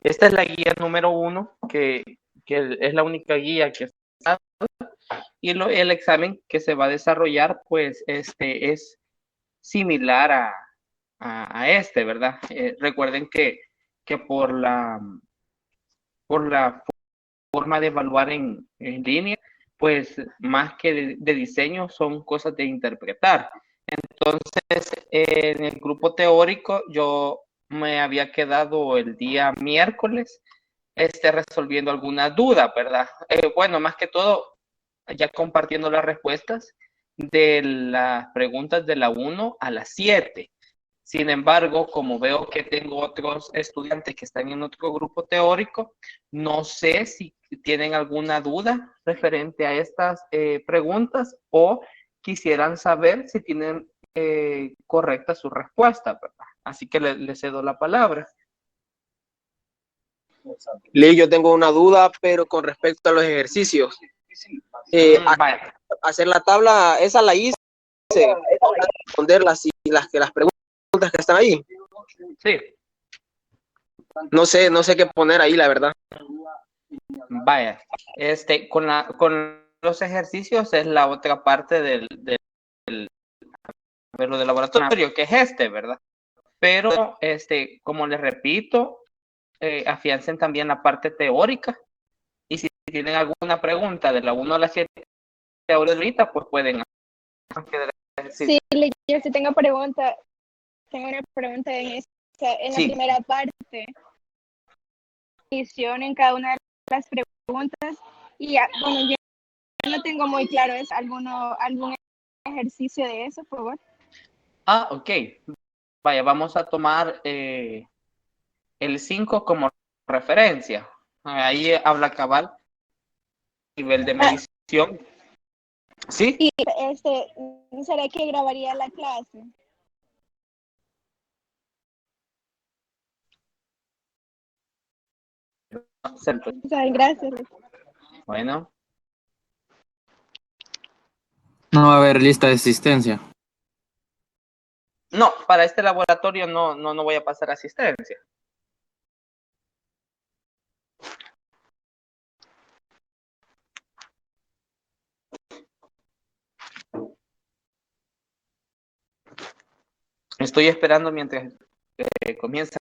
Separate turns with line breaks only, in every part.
Esta es la guía número 1, que es la única guía que está, y el examen que se va a desarrollar, pues, es similar a este, ¿verdad? Recuerden que por la forma de evaluar en línea, pues más que de diseño son cosas de interpretar. Entonces, en el grupo teórico yo me había quedado el día miércoles resolviendo alguna duda, ¿verdad? Bueno, más que todo, ya compartiendo las respuestas de las preguntas de la 1 a la 7. Sin embargo, como veo que tengo otros estudiantes que están en otro grupo teórico, no sé si tienen alguna duda referente a estas preguntas o quisieran saber si tienen correcta su respuesta, ¿verdad? Así que le cedo la palabra.
Lee, yo tengo una duda, pero con respecto a los ejercicios.
Vaya.
Hacer la tabla, esa la hice, responder las preguntas que están ahí.
Sí.
No sé qué poner ahí, la verdad.
Vaya, con los ejercicios es la otra parte de lo del laboratorio, que es ¿verdad? Pero, como les repito, afiancen también la parte teórica, y si tienen alguna pregunta de la 1 a la 7 ahorita, pues pueden hacer.
Sí, yo sí tengo pregunta. Tengo una pregunta en la primera parte. En cada una de las preguntas. Y bueno, yo no tengo muy claro, ¿es algún ejercicio de eso, por favor?
Ok. Vaya, vamos a tomar el 5 como referencia. Ahí habla cabal nivel de medición. ¿Sí?
Y ¿será que grabaría la clase? Gracias.
Bueno.
No va a haber lista de asistencia.
No, para este laboratorio no voy a pasar asistencia. Estoy esperando mientras comienza.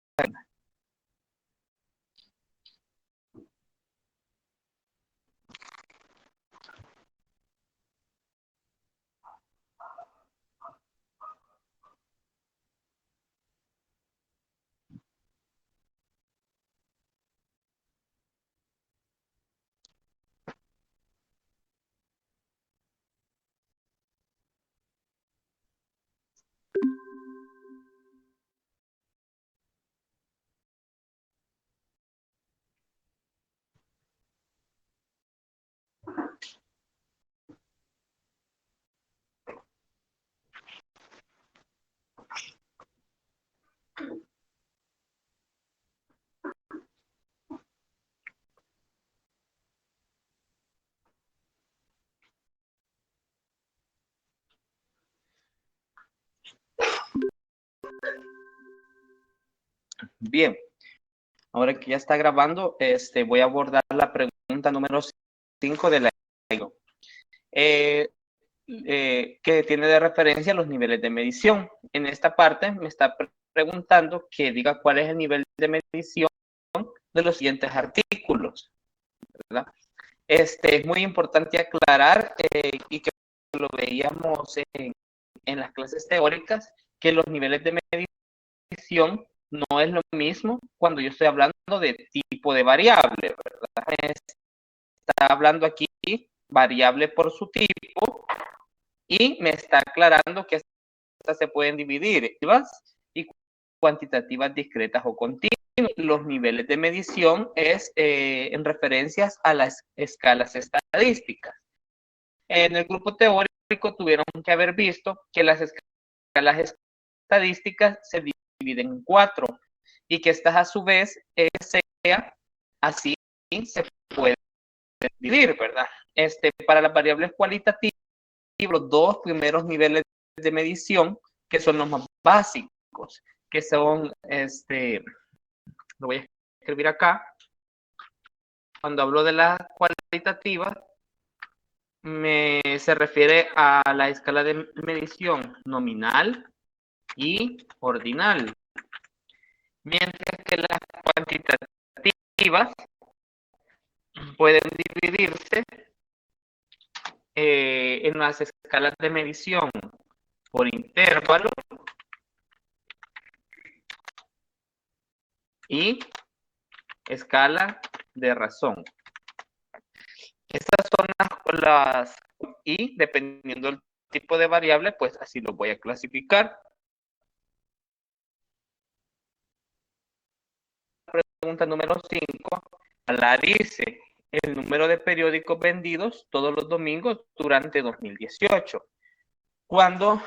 Bien, ahora que ya está grabando, voy a abordar la pregunta número 5 de la que tiene de referencia los niveles de medición. En esta parte me está preguntando que diga cuál es el nivel de medición de los siguientes artículos, ¿verdad? Es muy importante aclarar, y que lo veíamos en las clases teóricas, que los niveles de medición no es lo mismo cuando yo estoy hablando de tipo de variable, ¿verdad? Está hablando aquí variable por su tipo, y me está aclarando que estas se pueden dividir y cuantitativas discretas o continuas. Los niveles de medición es en referencias a las escalas estadísticas. En el grupo teórico tuvieron que haber visto que las escalas estadísticas se dividen en 4, y que estas a su vez así se pueden dividir, ¿verdad? Para las variables cualitativas, los 2 primeros niveles de medición, que son los más básicos, que son, lo voy a escribir acá. Cuando hablo de la cualitativa, se refiere a la escala de medición nominal y ordinal, mientras que las cuantitativas pueden dividirse en las escalas de medición por intervalo y escala de razón. Estas son las y dependiendo del tipo de variable, pues así lo voy a clasificar. Pregunta número 5. Dice el número de periódicos vendidos todos los domingos durante 2018. Cuando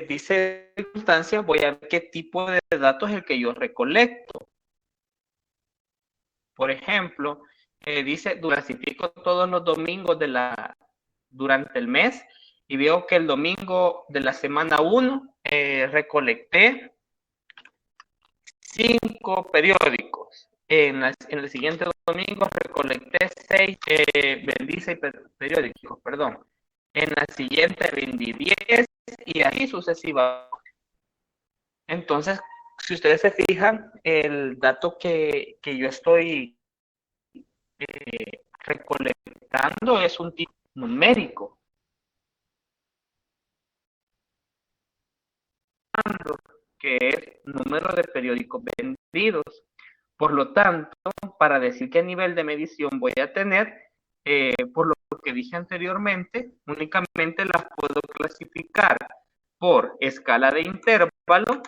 dice circunstancia, voy a ver qué tipo de datos es el que yo recolecto. Por ejemplo, dice, clasifico todos los domingos durante el mes y veo que el domingo de la semana 1 recolecté 5 periódicos. En el siguiente domingo recolecté 6, vendí 6 periódicos, perdón. En la siguiente vendí 10 y así sucesivamente. Entonces, si ustedes se fijan, el dato que yo estoy recolectando es un tipo numérico. Que es número de periódicos vendidos. Por lo tanto, para decir qué nivel de medición voy a tener, por lo que dije anteriormente, únicamente las puedo clasificar por escala de intervalo,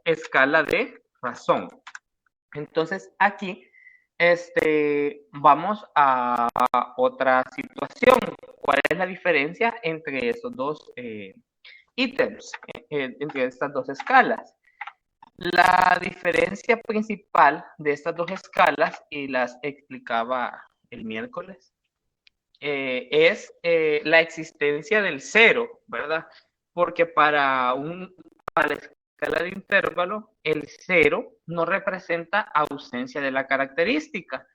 escala de razón. Entonces, aquí vamos a otra situación. ¿Cuál es la diferencia entre esos dos ítems, entre estas dos escalas? La diferencia principal de estas dos escalas, y las explicaba el miércoles, es la existencia del cero, ¿verdad? Porque para la escala de intervalo, el cero no representa ausencia de la característica,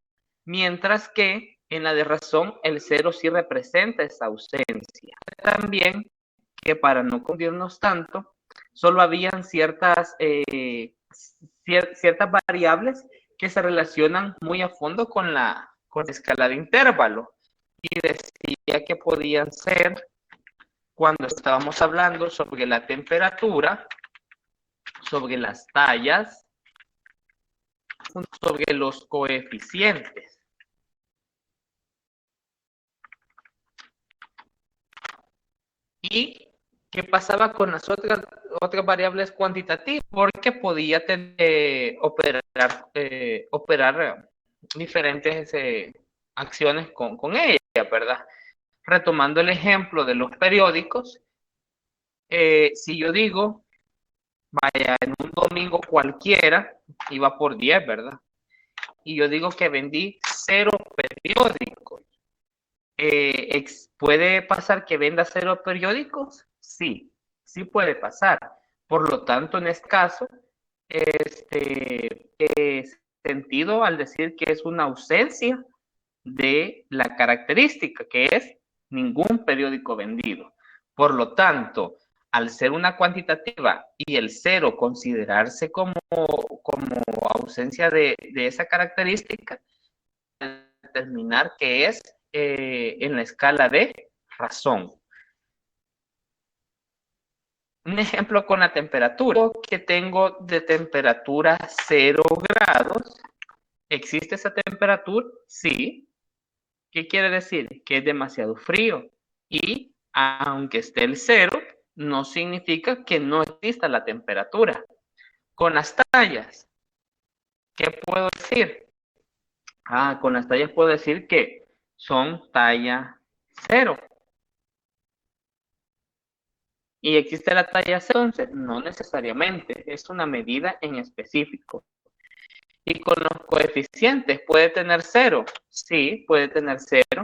mientras que en la de razón, el cero sí representa esa ausencia. También que para no confundirnos tanto, solo habían ciertas variables que se relacionan muy a fondo con la escala de intervalo. Y decía que podían ser cuando estábamos hablando sobre la temperatura, sobre las tallas, sobre los coeficientes. ¿Y qué pasaba con las otras variables cuantitativas? Porque podía operar diferentes acciones con ella, ¿verdad? Retomando el ejemplo de los periódicos, si yo digo, vaya, en un domingo cualquiera, iba por 10, ¿verdad? Y yo digo que vendí 0 periódicos. ¿Puede pasar que venda 0 periódicos? Sí, sí puede pasar. Por lo tanto, en este caso, sentido al decir que es una ausencia de la característica, que es ningún periódico vendido. Por lo tanto, al ser una cuantitativa y el 0 considerarse como ausencia de esa característica, determinar que es en la escala de razón. Un ejemplo con la temperatura que tengo de temperatura 0 grados. ¿Existe esa temperatura? Sí. ¿Qué quiere decir? Que es demasiado frío. Y aunque esté el 0, no significa que no exista la temperatura. Con las tallas, ¿qué puedo decir? Con las tallas puedo decir que son talla 0. ¿Y existe la talla 0? Entonces, no necesariamente, es una medida en específico. ¿Y con los coeficientes puede tener 0? Sí, puede tener 0,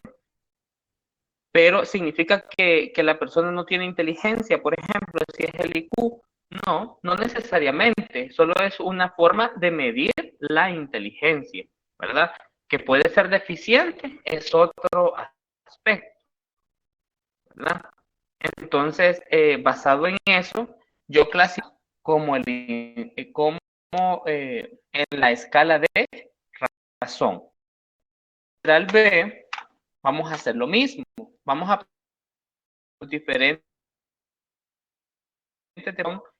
pero significa que la persona no tiene inteligencia. Por ejemplo, si es el IQ No, no necesariamente, solo es una forma de medir la inteligencia, ¿verdad? Que puede ser deficiente, es otro aspecto, ¿verdad? Entonces, basado en eso, yo clasifico como en la escala de razón. General B, vamos a hacer lo mismo, vamos a diferentes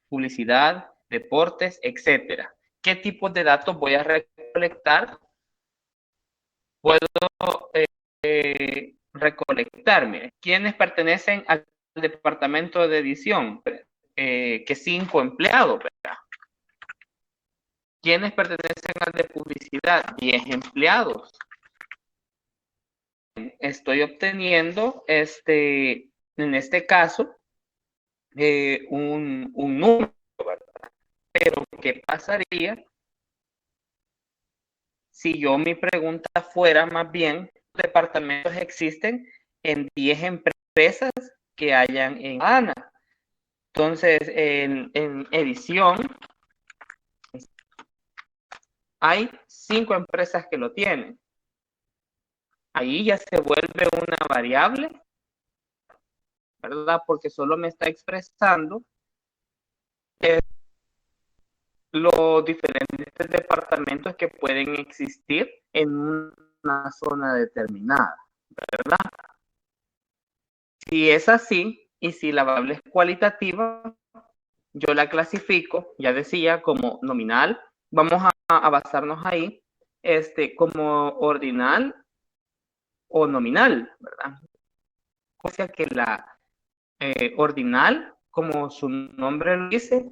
publicidad, deportes, etcétera. ¿Qué tipos de datos voy a recolectar? Puedo recolectarme. ¿Quiénes pertenecen al departamento de edición? Que 5 empleados, ¿verdad? ¿Quiénes pertenecen al de publicidad? 10 empleados. Estoy obteniendo, en este caso, un número, ¿verdad? Pero, ¿qué pasaría si yo mi pregunta fuera más bien, departamentos existen en 10 empresas que hayan en ANA? Entonces, en edición, hay 5 empresas que lo tienen. Ahí ya se vuelve una variable, ¿verdad? Porque solo me está expresando los diferentes departamentos que pueden existir en una zona determinada, ¿verdad? Si es así, y si la variable es cualitativa, yo la clasifico, ya decía, como nominal. Vamos a basarnos ahí, como ordinal o nominal, ¿verdad? O sea que la ordinal, como su nombre lo dice,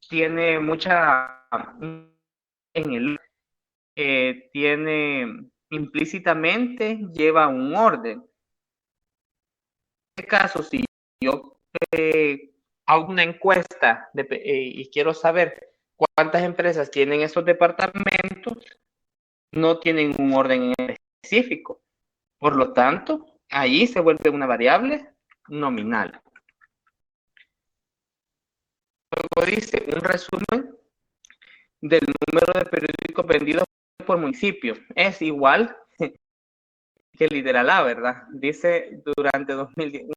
tiene mucha en el tiene implícitamente lleva un orden. En este caso, si yo hago una encuesta y quiero saber cuántas empresas tienen esos departamentos, no tienen un orden específico. Por lo tanto, ahí se vuelve una variable nominal. Luego dice un resumen del número de periódicos vendidos por municipio. Es igual que el literal A, ¿verdad? Dice durante 2010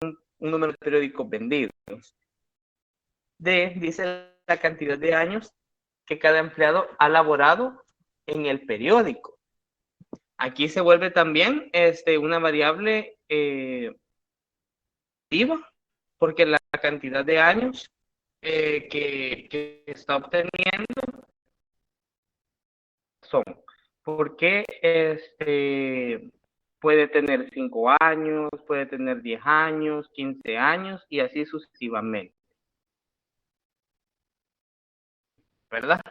un número de periódicos vendidos. D dice la cantidad de años que cada empleado ha laborado en el periódico. Aquí se vuelve también una variable viva, porque la cantidad de años que está obteniendo son, porque puede tener 5 años, puede tener 10 años, 15 años y así sucesivamente, ¿verdad?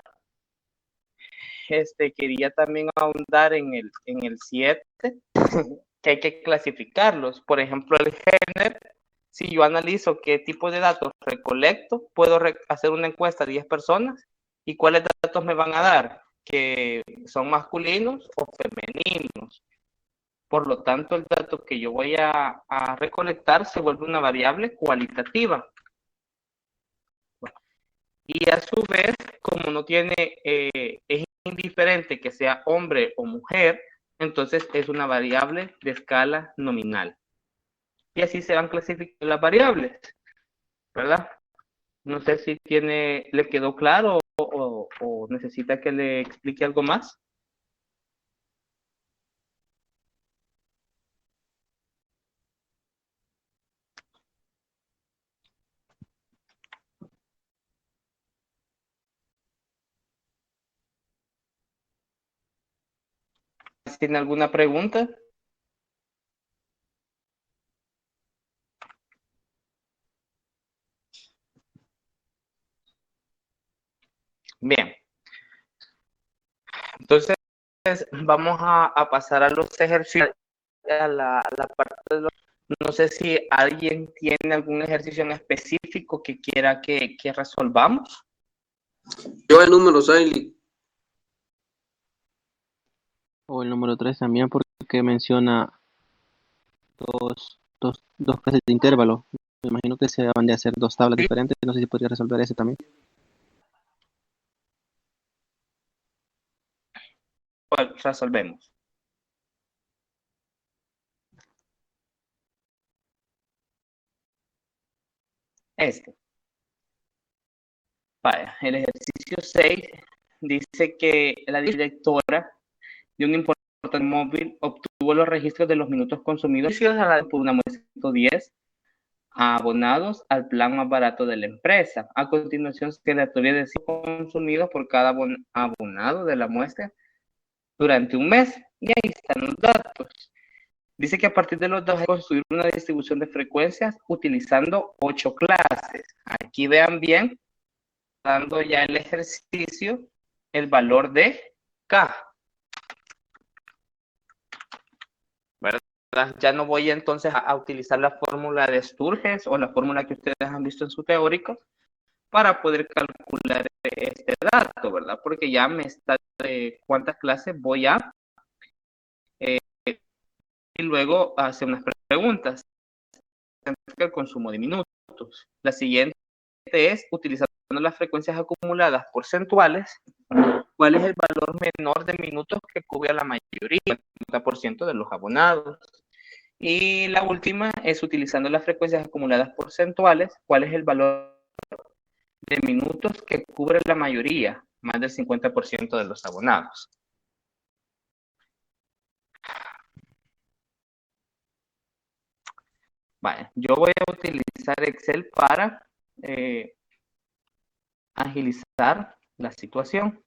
Quería también ahondar en el 7, que hay que clasificarlos. Por ejemplo, el género, si yo analizo qué tipo de datos recolecto, puedo hacer una encuesta a 10 personas y cuáles datos me van a dar, que son masculinos o femeninos. Por lo tanto, el dato que yo voy a recolectar se vuelve una variable cualitativa. Y a su vez, como no tiene, es indiferente que sea hombre o mujer, entonces es una variable de escala nominal. Y así se van clasificando las variables, ¿verdad? No sé si le quedó claro o necesita que le explique algo más. ¿Tiene alguna pregunta? Bien. Entonces, vamos a pasar a los ejercicios, a la parte de los... No sé si alguien tiene algún ejercicio en específico que quiera que resolvamos.
Yo el número 6.
O el número 3 también, porque menciona dos clases de intervalo. Me imagino que se van de hacer dos tablas diferentes. No sé si podría resolver ese también.
¿Cuál resolvemos? Este. Vaya, el ejercicio 6 dice que la directora de un importante móvil obtuvo los registros de los minutos consumidos por una muestra de 110 abonados al plan más barato de la empresa. A continuación, se la teoría de consumidos por cada abonado de la muestra durante un mes. Y ahí están los datos. Dice que a partir de los datos hay que construir una distribución de frecuencias utilizando 8 clases. Aquí vean bien, dando ya el ejercicio, el valor de K. ¿Verdad? Ya no voy entonces a utilizar la fórmula de Sturges o la fórmula que ustedes han visto en su teórico para poder calcular este dato, ¿verdad? Porque ya me está de cuántas clases voy a y luego hacer unas preguntas. El consumo de minutos. La siguiente es, utilizando las frecuencias acumuladas porcentuales, ¿cuál es el valor menor de minutos que cubre a la mayoría, el 50% de los abonados? Y la última es, utilizando las frecuencias acumuladas porcentuales, ¿cuál es el valor de minutos que cubre la mayoría, más del 50% de los abonados? Vale, yo voy a utilizar Excel para agilizar la situación.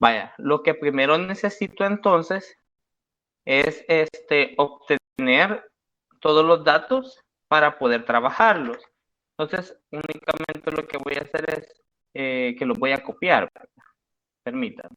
Vaya, lo que primero necesito entonces es obtener todos los datos para poder trabajarlos. Entonces, únicamente lo que voy a hacer es que los voy a copiar. Permítanme.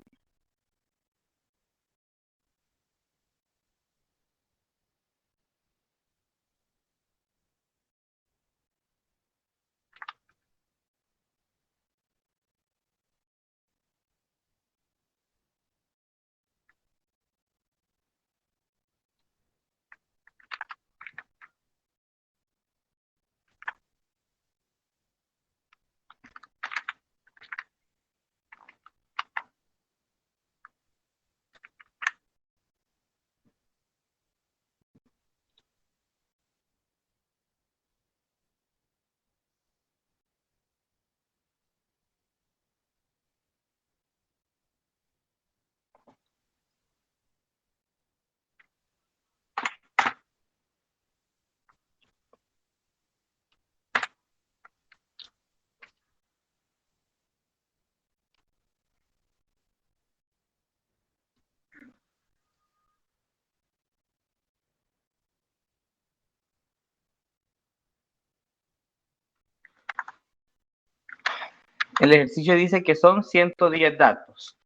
El ejercicio dice que son 110 datos.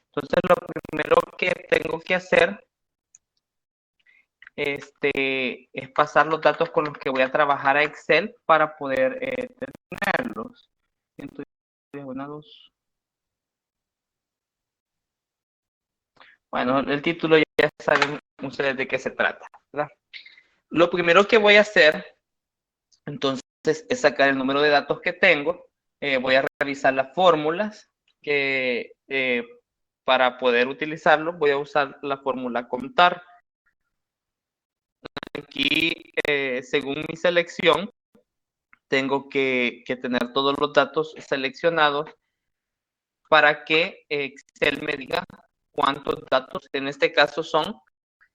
Entonces, lo primero que tengo que hacer es pasar los datos con los que voy a trabajar a Excel para poder tenerlos. Entonces, bueno, el título ya saben ustedes de qué se trata, ¿verdad? Lo primero que voy a hacer, entonces, es sacar el número de datos que tengo. Voy a revisar las fórmulas que para poder utilizarlo voy a usar la fórmula contar. Aquí, según mi selección, tengo que tener todos los datos seleccionados para que Excel me diga cuántos datos, en este caso son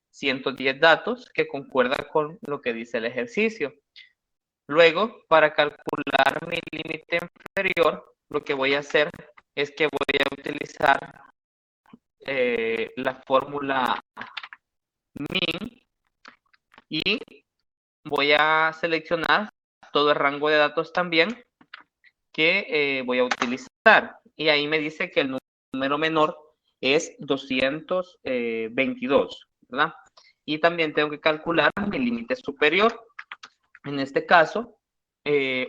110 datos, que concuerdan con lo que dice el ejercicio. Luego, para calcular mi límite inferior, lo que voy a hacer es que voy a utilizar la fórmula min y voy a seleccionar todo el rango de datos también que voy a utilizar. Y ahí me dice que el número menor es 222, ¿verdad? Y también tengo que calcular mi límite superior. En este caso,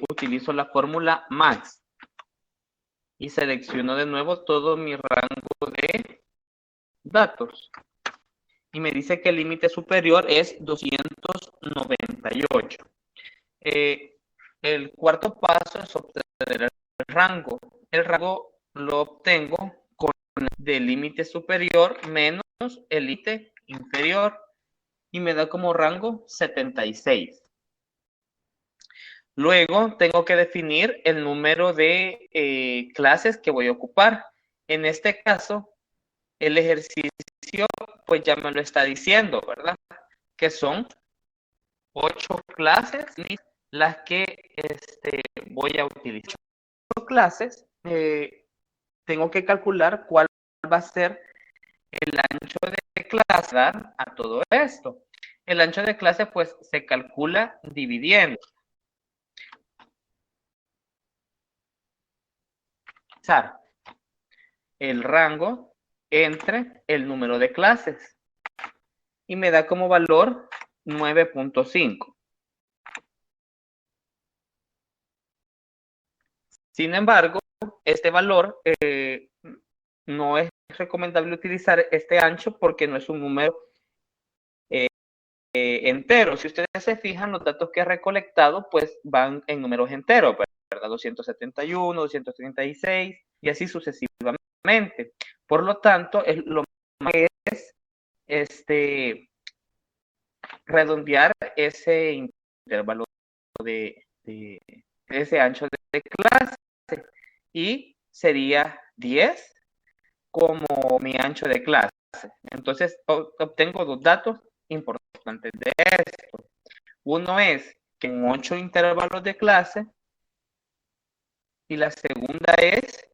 utilizo la fórmula max y selecciono de nuevo todo mi rango de datos. Y me dice que el límite superior es 298. El cuarto paso es obtener el rango. El rango lo obtengo con el límite superior menos el límite inferior y me da como rango 76. Luego tengo que definir el número de clases que voy a ocupar. En este caso, el ejercicio pues ya me lo está diciendo, ¿verdad? Que son 8 clases las que voy a utilizar. 8 clases, tengo que calcular cuál va a ser el ancho de clase a todo esto. El ancho de clase pues se calcula dividiendo. El rango entre el número de clases y me da como valor 9.5. Sin embargo, este valor no es recomendable utilizar este ancho porque no es un número entero. Si ustedes se fijan, los datos que he recolectado pues van en números enteros, ¿verdad? 271, 236 y así sucesivamente. Por lo tanto, lo más es redondear ese intervalo de ese ancho de clase y sería 10 como mi ancho de clase. Entonces obtengo dos datos importantes de esto. Uno es que en 8 intervalos de clase y la segunda es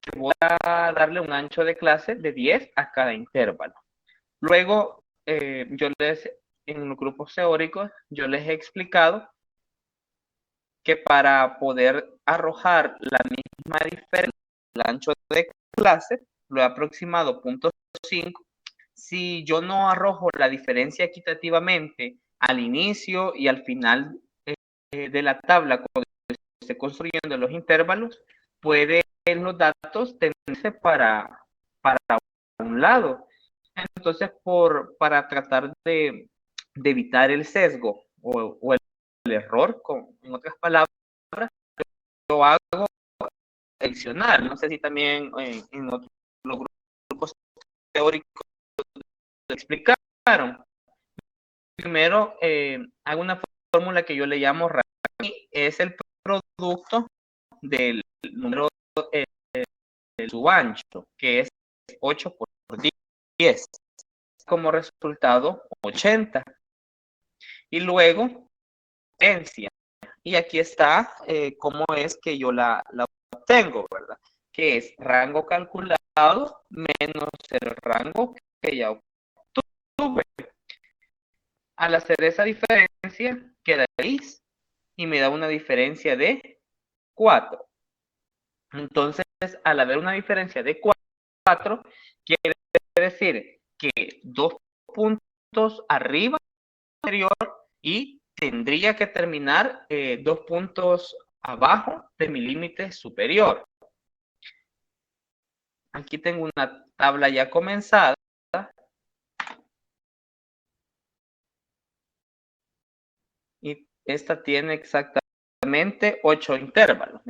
que voy a darle un ancho de clase de 10 a cada intervalo. Luego, en los grupos teóricos, yo les he explicado que para poder arrojar la misma diferencia del ancho de clase, lo he aproximado 0.5. Si yo no arrojo la diferencia equitativamente al inicio y al final de la tabla, cuando esté construyendo los intervalos, pueden los datos tenerse para un lado. Entonces, para tratar de evitar el sesgo o el error, en otras palabras, lo hago adicional. No sé si también en otros grupos teóricos lo explicaron. Primero, hago una fórmula que yo le llamo RAMI, es el producto del número de su ancho, que es 8 por 10. Como resultado, 80. Y luego, potencia. Y aquí está cómo es que yo la obtengo, ¿verdad? Que es rango calculado menos el rango que ya obtuve. Al hacer esa diferencia, queda 6 y me da una diferencia de 4. Entonces, al haber una diferencia de 4, quiere decir que 2 puntos arriba inferior y tendría que terminar 2 puntos abajo de mi límite superior. Aquí tengo una tabla ya comenzada. Y esta tiene exactamente 8 intervalos.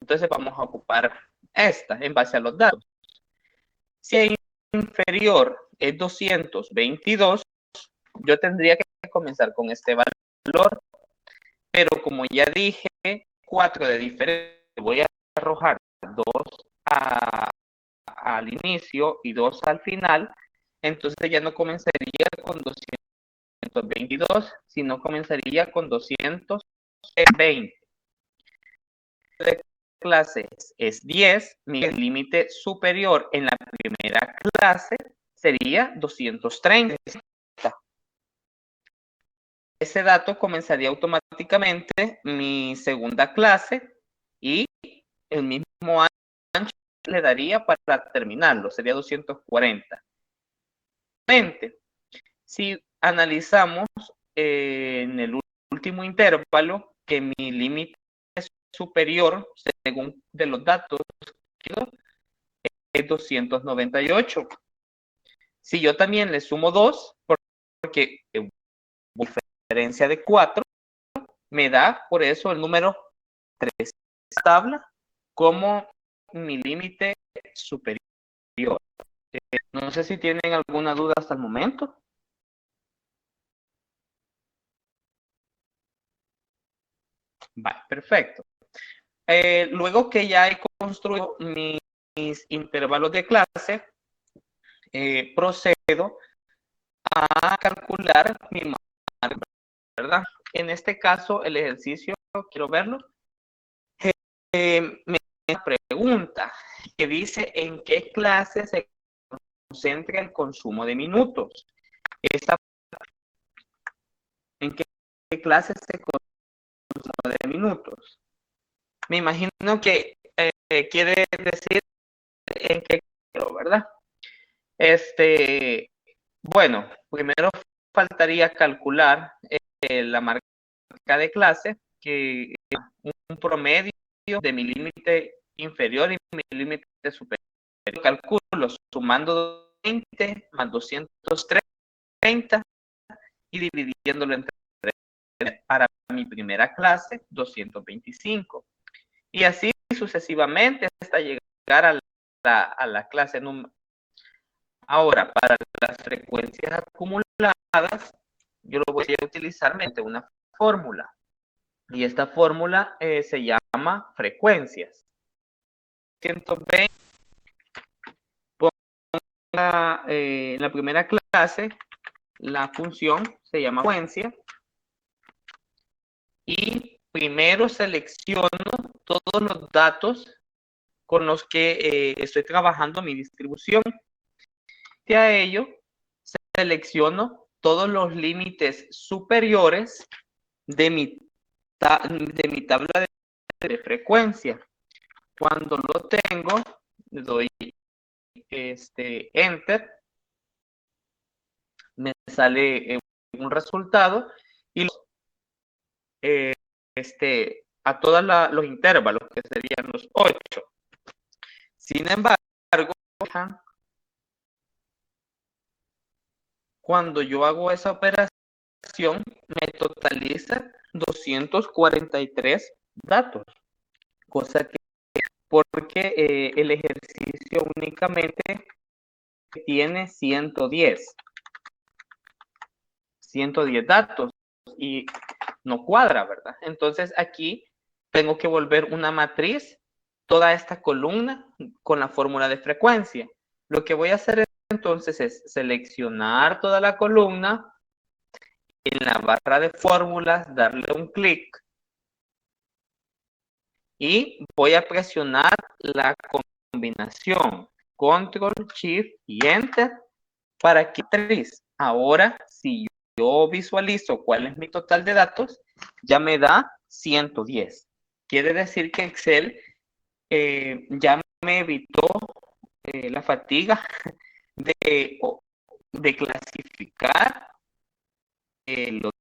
Entonces vamos a ocupar esta en base a los datos. Si el inferior es 222, yo tendría que comenzar con este valor. Pero como ya dije, 4 de diferencia, voy a arrojar 2 al inicio y 2 al final, entonces ya no comenzaría con 222, sino comenzaría con 220. De clases es 10, mi límite superior en la primera clase sería 230. ese dato comenzaría automáticamente mi segunda clase y el mismo ancho le daría para terminarlo, sería 240. Si analizamos en el último intervalo que mi límite superior, según de los datos, es 298. Si yo también le sumo 2, porque diferencia de 4, me da por eso el número 3 tabla como mi límite superior. No sé si tienen alguna duda hasta el momento. Vale, perfecto. Luego que ya he construido mis intervalos de clase, procedo a calcular mi margen, ¿verdad? En este caso, el ejercicio, quiero verlo, me pregunta que dice en qué clase se concentra el consumo de minutos. ¿En qué clase se consumo de minutos? Me imagino que quiere decir en qué, ¿verdad? Bueno, primero faltaría calcular la marca de clase, que es un promedio de mi límite inferior y mi límite superior. Calculo sumando 20 más 230 y dividiéndolo entre 3 para mi primera clase, 225. Y así sucesivamente hasta llegar a la clase número. Ahora, para las frecuencias acumuladas, yo lo voy a utilizar mediante una fórmula. Y esta fórmula se llama frecuencias. 120, en la primera clase, la función se llama frecuencia. Y primero selecciono todos los datos con los que estoy trabajando mi distribución. Y a ello selecciono todos los límites superiores de mi tabla de frecuencia. Cuando lo tengo, le doy Enter, me sale un resultado y a todos los intervalos, que serían los 8. Sin embargo, cuando yo hago esa operación, me totaliza 243 datos, cosa que porque el ejercicio únicamente tiene 110 datos y no cuadra, ¿verdad? Entonces aquí tengo que volver una matriz, toda esta columna con la fórmula de frecuencia. Lo que voy a hacer entonces es seleccionar toda la columna, en la barra de fórmulas darle un clic y voy a presionar la combinación Control, Shift y Enter para que ahora si yo visualizo cuál es mi total de datos, ya me da 110. Quiere decir que Excel ya me evitó la fatiga de clasificar los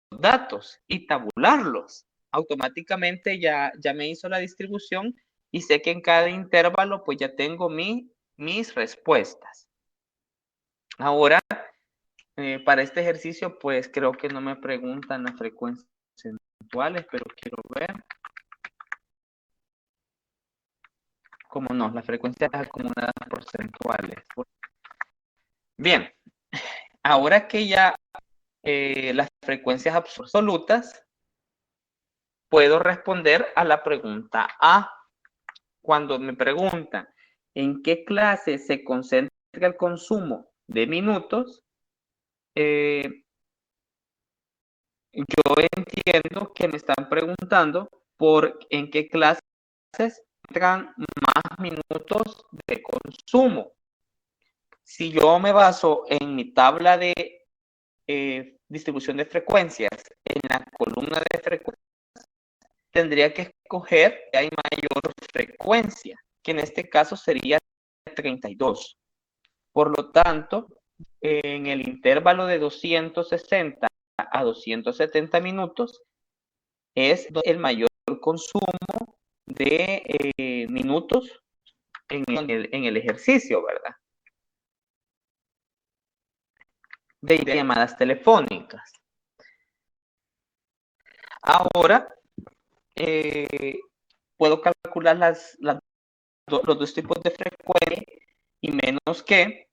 datos y tabularlos. Automáticamente ya me hizo la distribución y sé que en cada intervalo pues ya tengo mis respuestas. Ahora, para este ejercicio pues creo que no me preguntan las frecuencias porcentuales, pero quiero ver. Como no, las frecuencias acumuladas porcentuales. Bien, ahora que ya las frecuencias absolutas, puedo responder a la pregunta A. Cuando me preguntan en qué clase se concentra el consumo de minutos, yo entiendo que me están preguntando por en qué clases entran más minutos de consumo. Si yo me baso en mi tabla de distribución de frecuencias en la columna de frecuencias, tendría que escoger que hay mayor frecuencia, que en este caso sería 32. Por lo tanto, en el intervalo de 260 a 270 minutos es el mayor consumo de minutos en el ejercicio, ¿verdad? De llamadas telefónicas. Ahora, puedo calcular los dos tipos de frecuencia y menos que,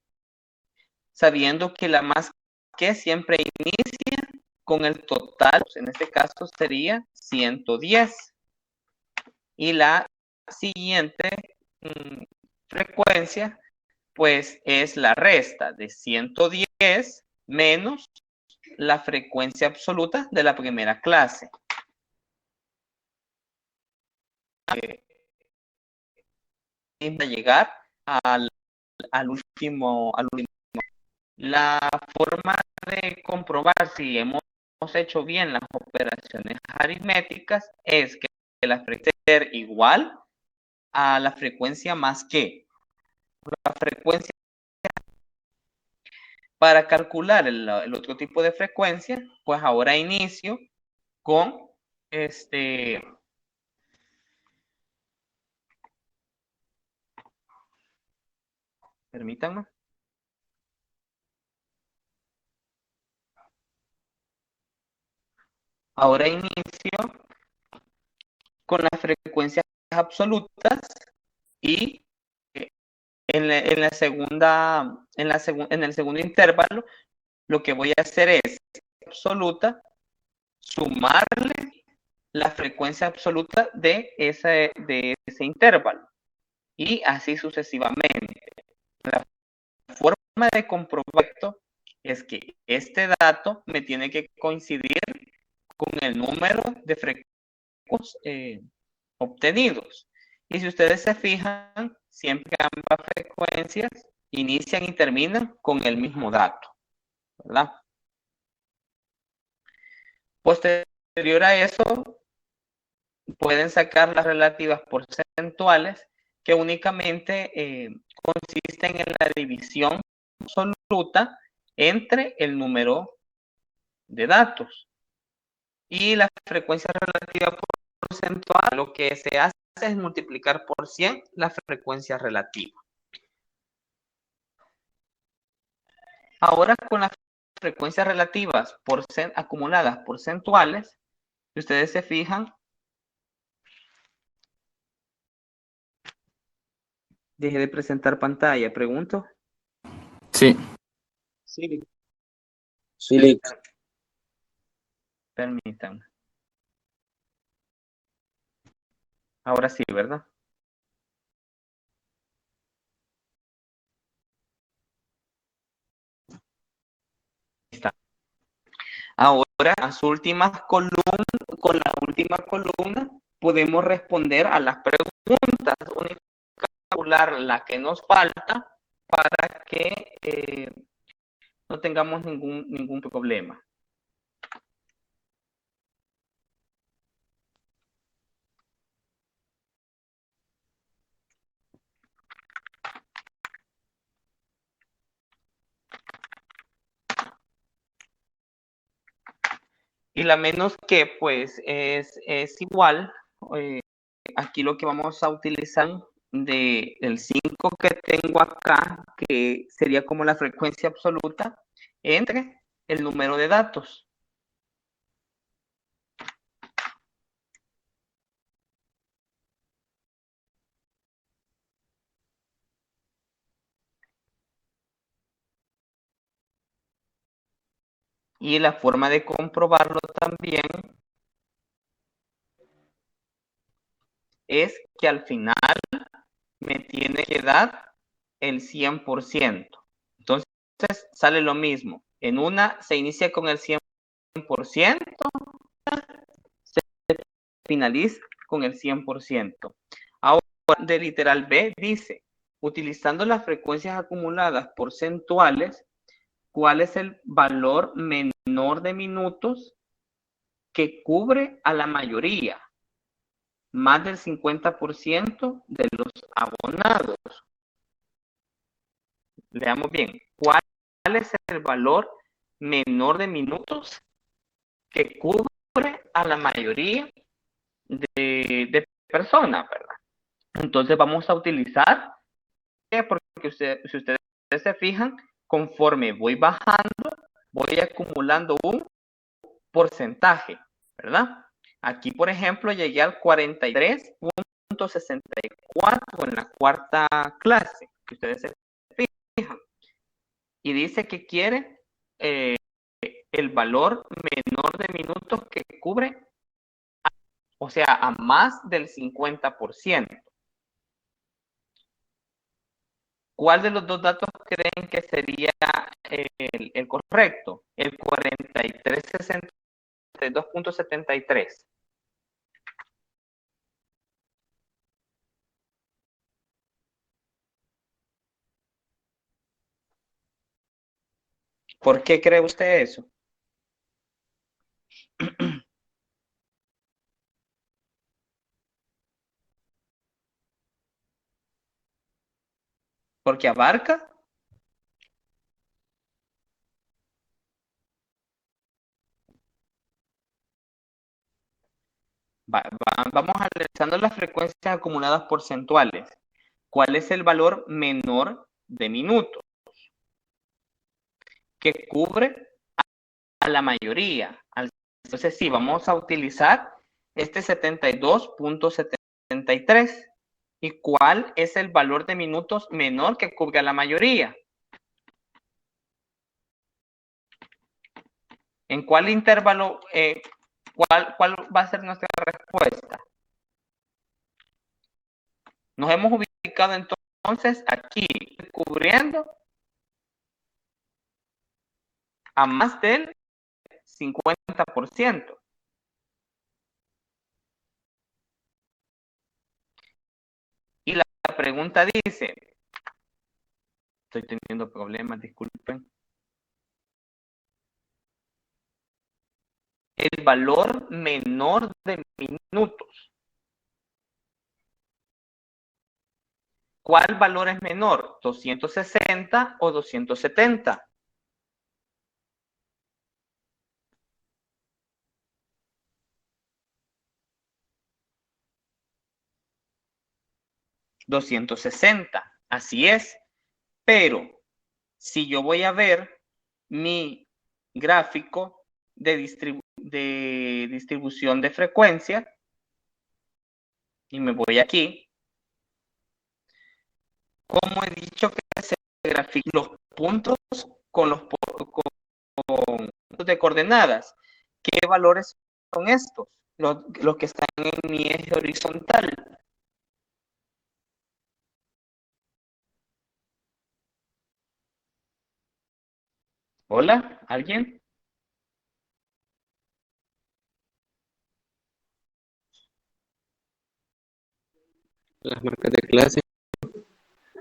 sabiendo que la más que siempre inicia con el total, en este caso sería 110. Y la siguiente frecuencia, pues es la resta de 110 menos la frecuencia absoluta de la primera clase. Para llegar al último. La forma de comprobar si hemos hecho bien las operaciones aritméticas es que la frecuencia debe ser igual a la frecuencia más que. La frecuencia. Para calcular el otro tipo de frecuencia, pues ahora inicio con permítanme. Ahora inicio con las frecuencias absolutas y en el segundo intervalo lo que voy a hacer es absoluta sumarle la frecuencia absoluta de ese intervalo y así sucesivamente. La forma de comprobar esto es que este dato me tiene que coincidir con el número de frecuencias obtenidos. Y si ustedes se fijan, siempre ambas frecuencias inician y terminan con el mismo dato, ¿verdad? Posterior a eso, pueden sacar las relativas porcentuales que únicamente consisten en la división absoluta entre el número de datos. Y la frecuencia relativa porcentual, lo que se hace es multiplicar por 100 la frecuencia relativa. Ahora con las frecuencias relativas acumuladas porcentuales, si ustedes se fijan, deje de presentar pantalla, pregunto.
Sí.
Sí. Sí.
Permítanme. Ahora sí, ¿verdad? Está. Ahora, a su última columna, con la última columna, podemos responder a las preguntas. Únicamente calcular la que nos falta para que no tengamos ningún problema. Y la menos que, pues, es igual. Aquí lo que vamos a utilizar del 5 que tengo acá, que sería como la frecuencia absoluta, entre el número de datos. Y la forma de comprobarlo también es que al final me tiene que dar el 100%. Entonces sale lo mismo. En una se inicia con el 100%, se finaliza con el 100%. Ahora, de literal B dice, utilizando las frecuencias acumuladas porcentuales, ¿cuál es el valor menor menor de minutos que cubre a la mayoría, más del 50% de los abonados. Leamos bien, ¿cuál es el valor menor de minutos que cubre a la mayoría de personas, ¿verdad? Entonces vamos a utilizar, porque si ustedes se fijan, conforme voy bajando, voy acumulando un porcentaje, ¿verdad? Aquí, por ejemplo, llegué al 43.64 en la cuarta clase, que ustedes se fijan. Y dice que quiere el valor menor de minutos que cubre, o sea, a más del 50%. ¿Cuál de los dos datos creen que sería el correcto? El 43.62.73. ¿Por qué cree usted eso? Porque abarca. Vamos analizando las frecuencias acumuladas porcentuales. ¿Cuál es el valor menor de minutos que cubre a la mayoría? Entonces sí, vamos a utilizar este 72.73. ¿Y cuál es el valor de minutos menor que cubre a la mayoría? ¿En cuál intervalo, cuál va a ser nuestra respuesta? Nos hemos ubicado entonces aquí, cubriendo a más del 50%. Y la pregunta dice, estoy teniendo problemas, disculpen. El valor menor de minutos. ¿Cuál valor es menor? ¿260 o 270? $260, así es. Pero si yo voy a ver mi gráfico de distribución de frecuencia y me voy aquí, como he dicho que se grafican los puntos con los puntos de coordenadas. ¿Qué valores son estos? Los que están en mi eje horizontal. ¿Hola? ¿Alguien?
Las marcas de clase.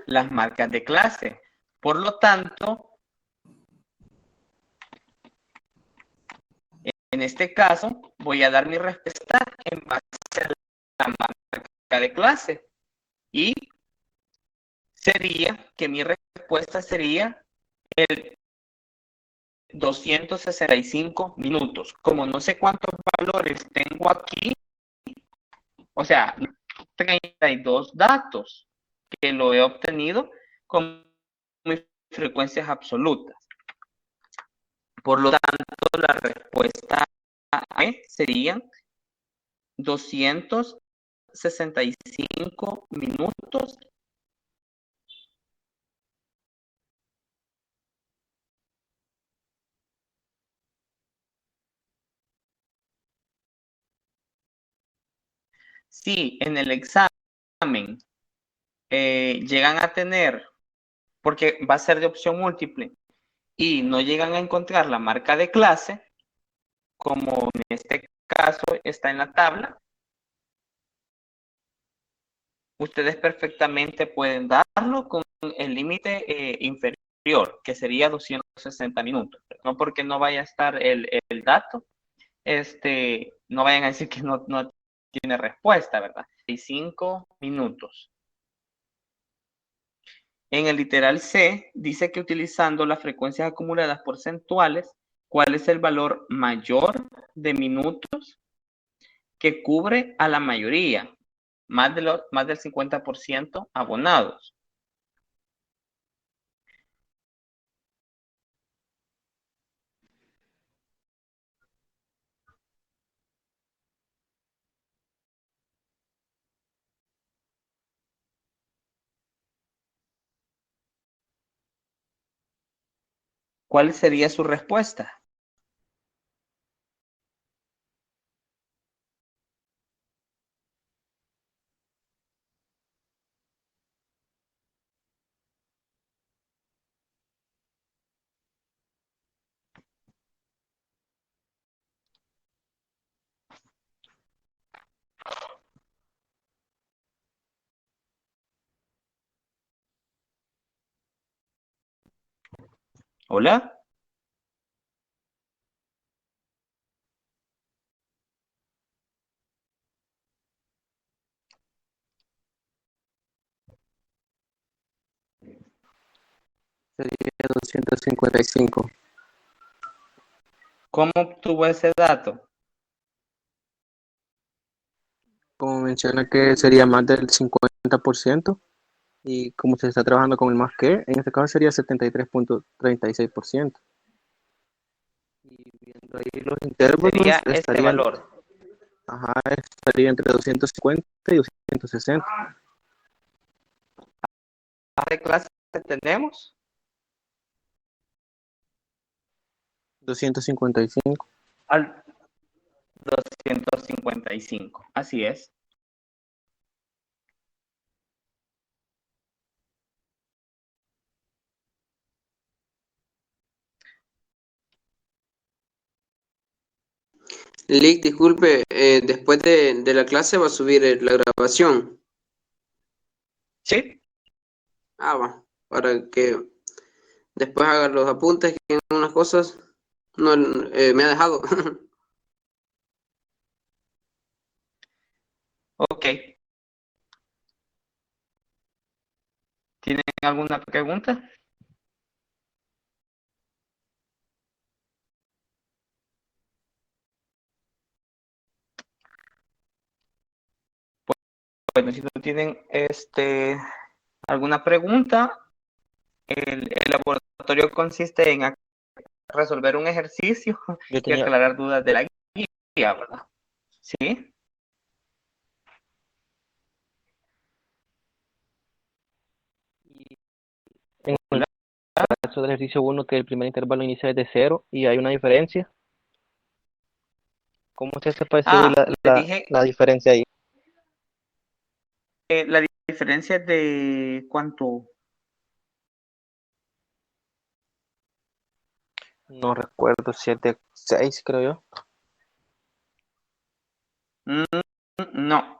Las marcas de clase. Por lo tanto, en este caso, voy a dar mi respuesta en base a la marca de clase. Y sería que mi respuesta sería el 265 minutos. Como no sé cuántos valores tengo aquí, o sea, 32 datos que lo he obtenido con mis frecuencias absolutas. Por lo tanto, la respuesta sería 265 minutos. Si en el examen llegan a tener, porque va a ser de opción múltiple, y no llegan a encontrar la marca de clase, como en este caso está en la tabla, ustedes perfectamente pueden darlo con el límite inferior, que sería 260 minutos. no porque no vaya a estar el dato, no vayan a decir que no tiene respuesta, ¿verdad? 5 minutos. En el literal C dice que utilizando las frecuencias acumuladas porcentuales, ¿cuál es el valor mayor de minutos que cubre a la mayoría? Más del 50% abonados. ¿Cuál sería su respuesta? ¿Hola?
Sería 255.
¿Cómo obtuvo ese dato?
Como menciona que sería más del 50%, y como se está trabajando con el más que, en este caso sería 73.36%. Y viendo ahí los intervalos,
Sería este valor.
estaría entre 250 y 260.
¿Qué clase tenemos?
255.
Al 255. Así es.
Lick, disculpe, después de la clase va a subir la grabación.
Sí.
Va, para que después haga los apuntes que en unas cosas no me ha dejado.
Ok. ¿Tienen alguna pregunta? Bueno, si no tienen alguna pregunta, el laboratorio consiste en resolver un ejercicio
Yo
y
tenía,
aclarar dudas de la guía, ¿verdad? ¿Sí?
en el
Hola.
caso del ejercicio 1, que el primer intervalo inicia desde 0 y hay una diferencia, ¿cómo se hace para distribuir
Les dije
la diferencia ahí?
la diferencia de cuánto.
No recuerdo, 7, 6 creo yo.
No.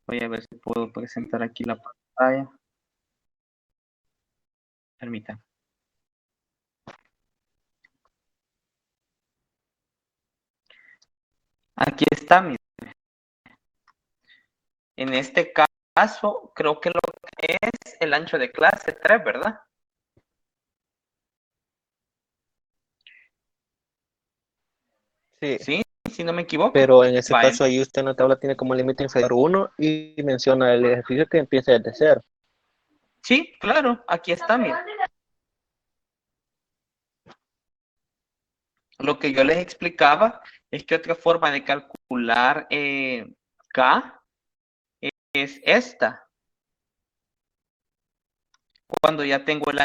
Voy a ver si puedo presentar aquí la pantalla. Permítanme. Aquí está, mire. En este caso, creo que lo que es el ancho de clase 3, ¿verdad?
Sí,
Sí, si no me equivoco.
pero en ese
Vaya.
caso ahí usted en la tabla tiene como límite inferior 1 y menciona el ejercicio que empieza desde 0.
Sí, claro, aquí está, mire. Lo que yo les explicaba es que otra forma de calcular K es esta. Cuando ya tengo el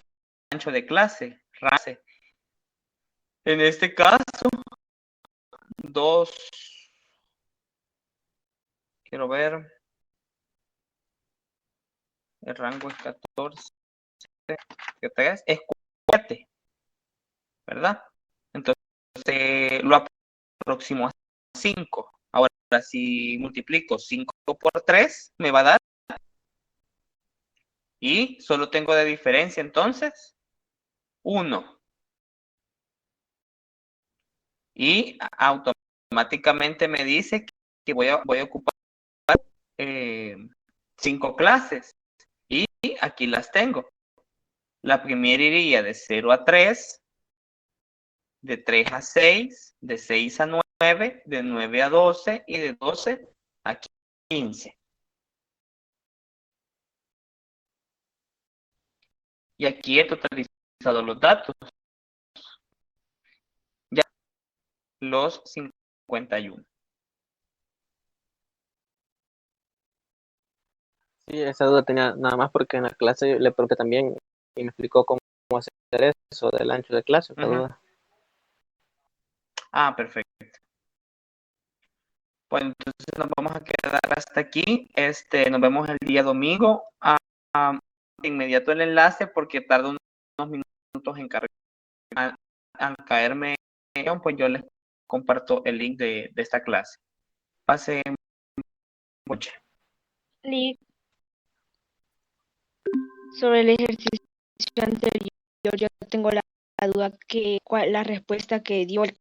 ancho de clase, RACE. En este caso, 2, quiero ver, el rango es 14, 3, es 4, ¿verdad? Entonces lo aproximo a 5. Ahora, si multiplico 5 por 3, me va a dar. Y solo tengo de diferencia entonces 1. y automáticamente me dice que voy a ocupar 5 clases y aquí las tengo. La primera iría de 0 a 3, de 3 a 6, de 6 a 9, de 9 a 12 y de 12 a 15. Y aquí he totalizado los datos. Ya los 51.
Sí, esa duda tenía nada más porque en la clase le pregunté también y me explicó cómo hacer eso del ancho de clase, esa duda.
Ah, perfecto. Pues entonces nos vamos a quedar hasta aquí. Nos vemos el día domingo. De inmediato el enlace porque tarda unos minutos en cargar. Al caerme, pues yo les comparto el link de esta clase. Pasen mucho.
Sobre el ejercicio anterior, yo tengo la duda que la respuesta que dio el